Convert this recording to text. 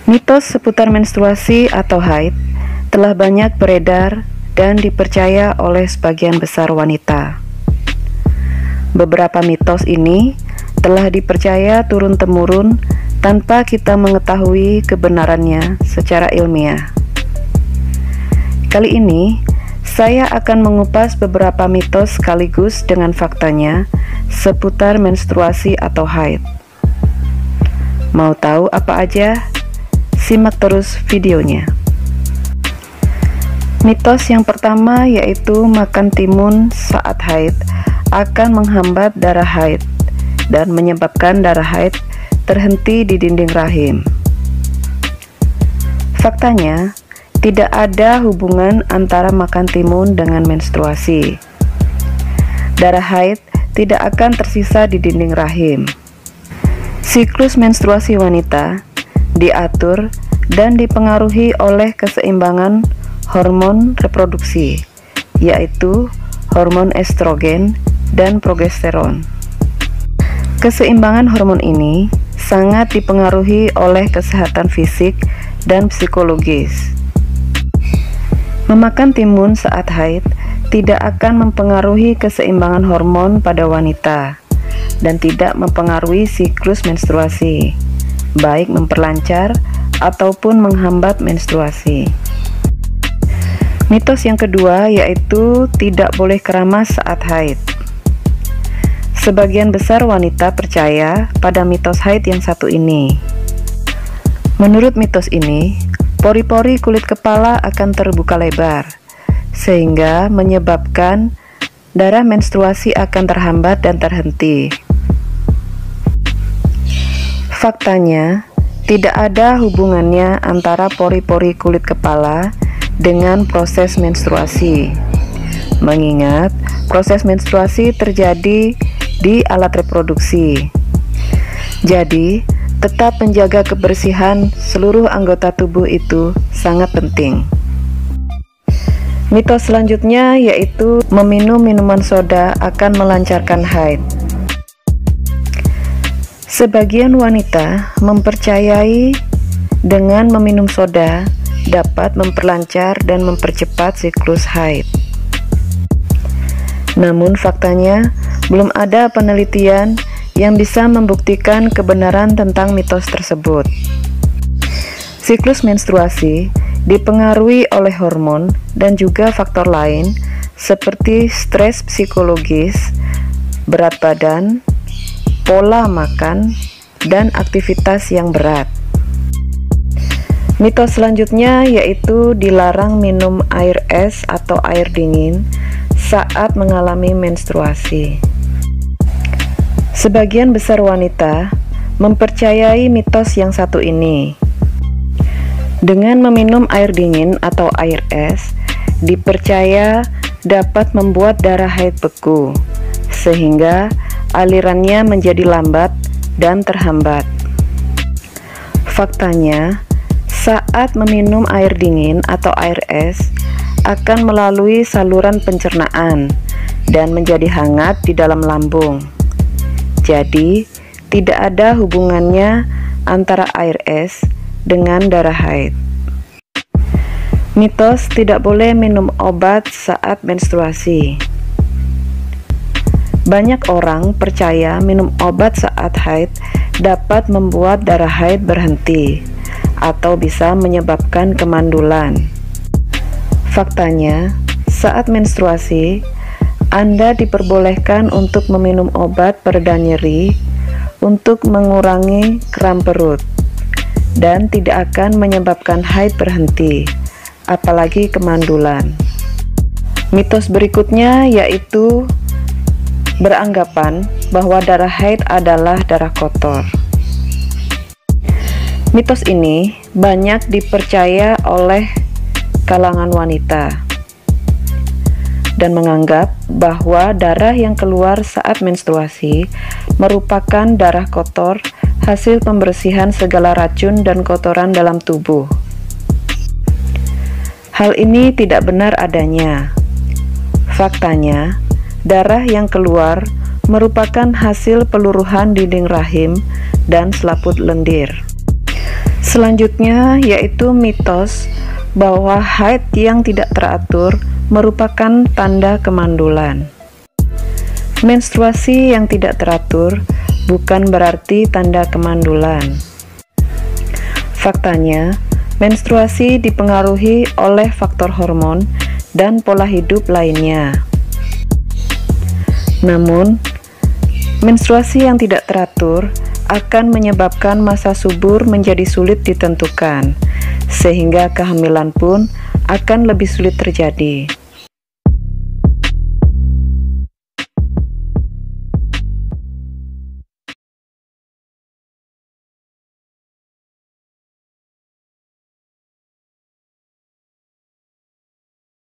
Mitos seputar menstruasi atau haid telah banyak beredar dan dipercaya oleh sebagian besar wanita. Beberapa mitos ini telah dipercaya turun-temurun tanpa kita mengetahui kebenarannya secara ilmiah. Kali ini, saya akan mengupas beberapa mitos sekaligus dengan faktanya seputar menstruasi atau haid. Mau tahu apa aja? Simak terus videonya. Mitos yang pertama yaitu makan timun saat haid akan menghambat darah haid dan menyebabkan darah haid terhenti di dinding rahim. Faktanya, tidak ada hubungan antara makan timun dengan menstruasi. Darah haid tidak akan tersisa di dinding rahim. Siklus menstruasi wanita diatur dan dipengaruhi oleh keseimbangan hormon reproduksi, yaitu hormon estrogen dan progesteron. Keseimbangan hormon ini sangat dipengaruhi oleh kesehatan fisik dan psikologis. Memakan timun saat haid tidak akan mempengaruhi keseimbangan hormon pada wanita dan tidak mempengaruhi siklus menstruasi, baik memperlancar ataupun menghambat menstruasi. Mitos yang kedua yaitu tidak boleh keramas saat haid. Sebagian besar wanita percaya pada mitos haid yang satu ini. Menurut mitos ini, pori-pori kulit kepala akan terbuka lebar, sehingga menyebabkan darah menstruasi akan terhambat dan terhenti. Faktanya, tidak ada hubungannya antara pori-pori kulit kepala dengan proses menstruasi. Mengingat proses menstruasi terjadi di alat reproduksi. Jadi, tetap menjaga kebersihan seluruh anggota tubuh itu sangat penting. Mitos selanjutnya yaitu meminum minuman soda akan melancarkan haid. Sebagian wanita mempercayai dengan meminum soda dapat memperlancar dan mempercepat siklus haid. Namun faktanya, belum ada penelitian yang bisa membuktikan kebenaran tentang mitos tersebut. Siklus menstruasi dipengaruhi oleh hormon dan juga faktor lain seperti stres psikologis, berat badan, pola makan, dan aktivitas yang berat. Mitos selanjutnya yaitu dilarang minum air es atau air dingin saat mengalami menstruasi. Sebagian besar wanita mempercayai mitos yang satu ini. Dengan meminum air dingin atau air es, dipercaya dapat membuat darah haid beku, sehingga alirannya menjadi lambat dan terhambat. Faktanya, saat meminum air dingin atau air es, akan melalui saluran pencernaan dan menjadi hangat di dalam lambung. Jadi, tidak ada hubungannya antara air es dengan darah haid. Mitos tidak boleh minum obat saat menstruasi. Banyak orang percaya minum obat saat haid dapat membuat darah haid berhenti atau bisa menyebabkan kemandulan. Faktanya, saat menstruasi, Anda diperbolehkan untuk meminum obat pereda nyeri untuk mengurangi kram perut dan tidak akan menyebabkan haid berhenti, apalagi kemandulan. Mitos berikutnya yaitu beranggapan bahwa darah haid adalah darah kotor. Mitos ini banyak dipercaya oleh kalangan wanita dan menganggap bahwa darah yang keluar saat menstruasi merupakan darah kotor hasil pembersihan segala racun dan kotoran dalam tubuh. Hal ini tidak benar adanya. Faktanya, darah yang keluar merupakan hasil peluruhan dinding rahim dan selaput lendir. Selanjutnya yaitu mitos bahwa haid yang tidak teratur merupakan tanda kemandulan. Menstruasi yang tidak teratur bukan berarti tanda kemandulan. Faktanya, menstruasi dipengaruhi oleh faktor hormon dan pola hidup lainnya. Namun, menstruasi yang tidak teratur akan menyebabkan masa subur menjadi sulit ditentukan, sehingga kehamilan pun akan lebih sulit terjadi.